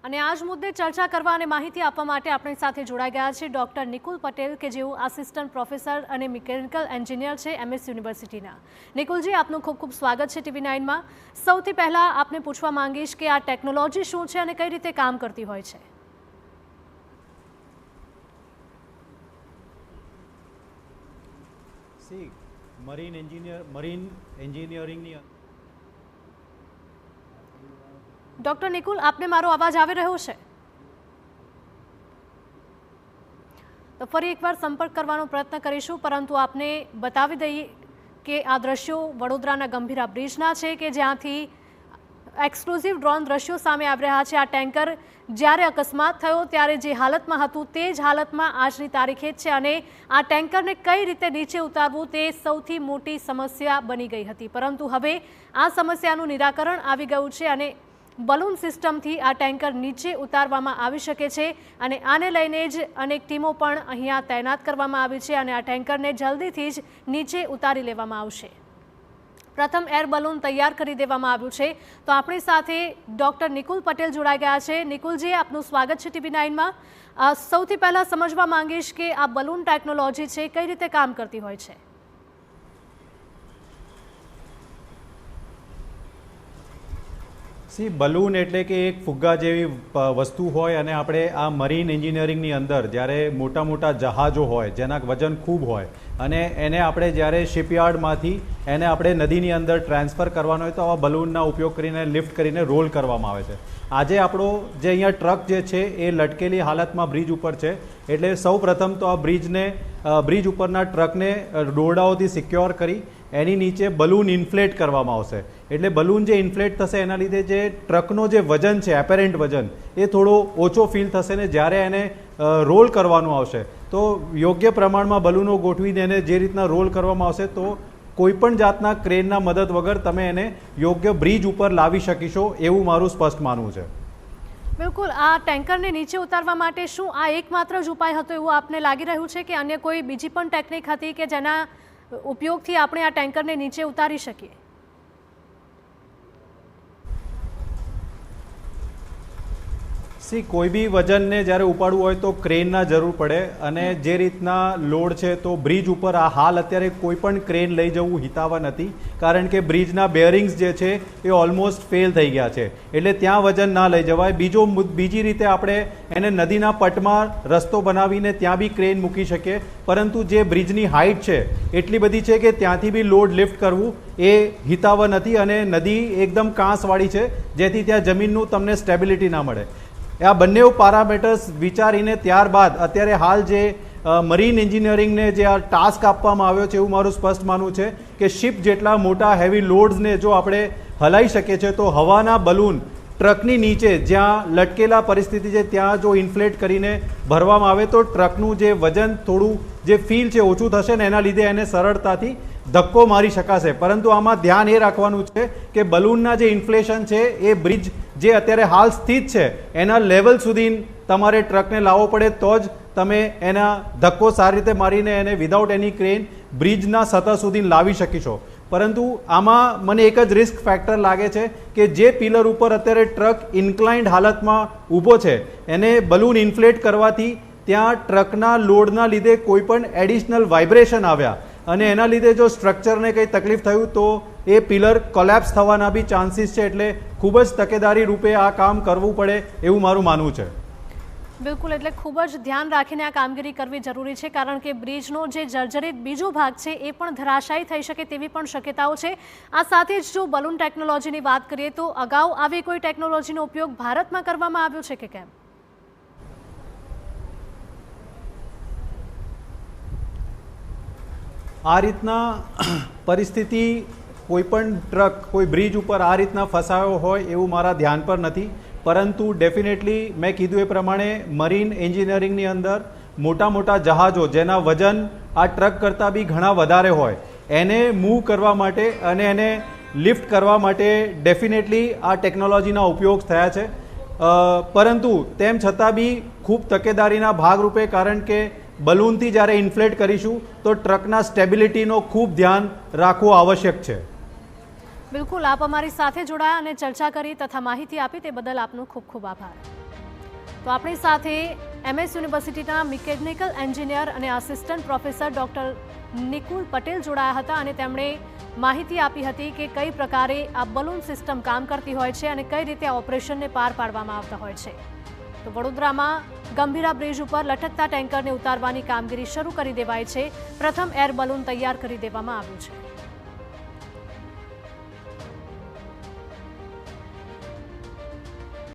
અને આ જ મુદ્દે ચર્ચા કરવા અને માહિતી આપવા માટે આપણી સાથે જોડાઈ ગયા છે ડોક્ટર નિકુલ પટેલ કે જેઓ આસિસ્ટન્ટ પ્રોફેસર અને મિકેનિકલ એન્જિનિયર છે MS યુનિવર્સિટીના। નિકુલજી, આપનું ખૂબ ખૂબ સ્વાગત છે TV9માં। સૌથી પહેલા આપને પૂછવા માંગીશ કે આ ટેકનોલોજી શું છે અને કઈ રીતે કામ કરતી હોય છે? મરીન એન્જિનિયરિંગની ડોક્ટર નિકુલ, આપને મારો અવાજ આવી રહ્યો છે? તો ફરી એકવાર સંપર્ક કરવાનો પ્રયત્ન કરીશું, પરંતુ આપને બતાવી દઈએ કે આ દ્રશ્યો વડોદરાના ગંભીરા બ્રિજના છે કે જ્યાંથી એક્સક્લુઝિવ ડ્રોન દ્રશ્યો સામે આવી રહ્યા છે। આ ટેન્કર જ્યારે અકસ્માત થયો ત્યારે જે હાલતમાં હતું તે જ હાલતમાં આજની તારીખે જ છે અને આ ટેન્કરને કઈ રીતે નીચે ઉતારવું તે સૌથી મોટી સમસ્યા બની ગઈ હતી, પરંતુ હવે આ સમસ્યાનું નિરાકરણ આવી ગયું છે અને બલૂન સિસ્ટમથી આ ટેન્કર નીચે ઉતારવામાં આવી શકે છે અને આને લઈને જ અનેક ટીમો પણ અહીંયા તૈનાત કરવામાં આવી છે અને આ ટેન્કરને જલ્દીથી જ નીચે ઉતારી લેવામાં આવશે। પ્રથમ એર બલૂન તૈયાર કરી દેવામાં આવ્યું છે। તો આપણી સાથે ડોક્ટર નિકુલ પટેલ જોડાઈ ગયા છે। નિકુલજી, આપનું સ્વાગત છે TV9માં। સૌથી પહેલાં સમજવા માંગીશ કે આ બલૂન ટેકનોલોજી છે કઈ રીતે કામ કરતી હોય છે? બલૂન એટલે કે એક ફુગ્ગા જેવી વસ્તુ હોય અને આપણે આ મરીન એન્જિનિયરિંગની અંદર જ્યારે મોટા મોટા જહાજો હોય જેના વજન ખૂબ હોય અને એને આપણે જ્યારે શિપયાર્ડમાંથી એને આપણે નદીની અંદર ટ્રાન્સફર કરવાનો હોય તો આવા બલૂનના ઉપયોગ કરીને લિફ્ટ કરીને રોલ કરવામાં આવે છે। આજે આપણો જે અહીંયા ટ્રક જે છે એ લટકેલી હાલતમાં બ્રિજ ઉપર છે, એટલે સૌ પ્રથમ તો આ બ્રિજ ઉપરના ટ્રકને દોરડાઓથી સિક્યોર કરી એની નીચે બલૂન ઇન્ફ્લેટ કરવામાં આવશે। એટલે બલૂન જે ઇન્ફ્લેટ થશે એના લીધે જે ટ્રકનો જે વજન છે, એપેરેન્ટ વજન, એ થોડો ઓછો ફીલ થશે ને જ્યારે એને રોલ કરવાનું આવશે તો યોગ્ય પ્રમાણમાં બલૂનો ગોઠવીને એને જે રીતના રોલ કરવામાં આવશે તો કોઈપણ જાતના ક્રેનના મદદ વગર તમે એને યોગ્ય બ્રિજ ઉપર લાવી શકીશો એવું મારું સ્પષ્ટ માનવું છે। બિલકુલ, આ ટેન્કરને નીચે ઉતારવા માટે શું આ એકમાત્ર જ ઉપાય હતો એવું આપને લાગી રહ્યું છે કે અન્ય કોઈ બીજી પણ ટેકનિક હતી કે જેના ઉપયોગથી આપણે આ ટેન્કરને નીચે ઉતારી શકીએ? કોઈ બી વજનને જ્યારે ઉપાડવું હોય તો ક્રેનના જરૂર પડે અને જે રીતના લોડ છે તો બ્રિજ ઉપર આ હાલ અત્યારે કોઈ પણ ક્રેન લઈ જવું હિતાવહ નથી, કારણ કે બ્રિજના બેરિંગ્સ જે છે એ ઓલમોસ્ટ ફેલ થઈ ગયા છે, એટલે ત્યાં વજન ના લઈ જવાય। બીજી રીતે આપણે એને નદીના પટમાં રસ્તો બનાવીને ત્યાં બી ક્રેન મૂકી શકીએ, પરંતુ જે બ્રિજની હાઇટ છે એટલી બધી છે કે ત્યાંથી બી લોડ લિફ્ટ કરવું એ હિતાવહ નથી અને નદી એકદમ કાંસવાળી છે જેથી ત્યાં જમીનનું તમને સ્ટેબિલિટી ના મળે। આ બંને પેરામીટર્સ વિચારીને ત્યારબાદ અત્યારે હાલ જે મરીન એન્જિનિયરિંગને જે આ ટાસ્ક આપવામાં આવ્યો છે એવું મારું સ્પષ્ટ માનવું છે કે શિપ જેટલા મોટા હેવી લોડ્સને જો આપણે હલાવી શકીએ છીએ તો હવાના બલૂન ટ્રકની નીચે જ્યાં લટકેલા પરિસ્થિતિ છે ત્યાં જો ઇન્ફ્લેટ કરીને ભરવામાં આવે તો ટ્રકનું જે વજન થોડું જે ફીલ છે ઓછું થશે ને એના લીધે એને સરળતાથી ધક્કો મારી શકાશે। પરંતુ આમાં ધ્યાન એ રાખવાનું છે કે બલૂનના જે ઇન્ફ્લેશન છે એ બ્રિજ જે અત્યારે હાલ સ્થિત છે એના લેવલ સુધી તમારે ટ્રકને લાવવો પડે તો જ તમે એના ધક્કો સારી રીતે મારીને એને વિધાઉટ એની ક્રેન બ્રિજના સતહ સુધી લાવી શકીશો। પરંતુ આમાં મને એક જ રિસ્ક ફેક્ટર લાગે છે કે જે પિલર ઉપર અત્યારે ટ્રક ઇન્ક્લાઇન્ડ હાલતમાં ઊભો છે એને બલૂન ઇન્ફ્લેટ કરવાથી ત્યાં ટ્રકના લોડના લીધે કોઈ પણ એડિશનલ વાઇબ્રેશન આવ્યા અને એના લીધે જો સ્ટ્રક્ચરને કંઈ તકલીફ થયું તો એ પિલર કોલેપ્સ થવાના બી ચાન્સીસ છે, એટલે ખૂબ જ તકેદારી રૂપે આ કામ કરવું પડે એવું મારું માનવું છે। બિલકુલ, એટલે ખૂબ જ ધ્યાન રાખીને આ કામગીરી કરવી જરૂરી છે, કારણ કે બ્રિજનો જે જર્જરિત બીજો ભાગ છે એ પણ ધરાશાયી થઈ શકે તેવી પણ શક્યતાઓ છે। આ સાથે જ જો બલૂન ટેકનોલોજીની વાત કરીએ તો અગાઉ આવી કોઈ ટેકનોલોજીનો ઉપયોગ ભારતમાં કરવામાં આવ્યો છે કે કેમ? આ રીતના પરિસ્થિતિ કોઈ પણ ટ્રક કોઈ બ્રિજ ઉપર આ રીતના ફસાયો હોય એવું મારા ધ્યાન પર નથી, પરંતુ ડેફિનેટલી મેં કીધું એ પ્રમાણે મરીન એન્જિનિયરિંગની અંદર મોટા મોટા જહાજો જેના વજન આ ટ્રક કરતાં બી ઘણા વધારે હોય એને મૂવ કરવા માટે અને એને લિફ્ટ કરવા માટે ડેફિનેટલી આ ટેકનોલોજીના ઉપયોગ થયા છે। પરંતુ તેમ છતાં બી ખૂબ તકેદારીના ભાગરૂપે, કારણ કે બલૂનથી જ્યારે ઇન્ફ્લેટ કરીશું તો ટ્રકના સ્ટેબિલિટીનો ખૂબ ધ્યાન રાખવું આવશ્યક છે। બિલકુલ, આપ અમારી સાથે જોડાયા અને ચર્ચા કરી તથા માહિતી આપી તે બદલ આપનો ખૂબ ખૂબ આભાર. તો આપણી સાથે MS યુનિવર્સિટીના મિકેનિકલ એન્જિનિયર અને assistant professor doctor Nikul Patel જોડાયા હતા અને તેમણે માહિતી આપી હતી કે કઈ પ્રકારે આ બલૂન સિસ્ટમ કામ કરતી હોય છે અને કઈ રીતે આ ઓપરેશનને પાર પાડવામાં આવતા હોય છે. તો વડોદરામાં ગંભીરા બ્રિજ ઉપર લટકતા ટેન્કરને ઉતારવાની કામગીરી શરૂ કરી દેવાઈ છે. પ્રથમ એર બલૂન તૈયાર કરી દેવામાં આવ્યું છે.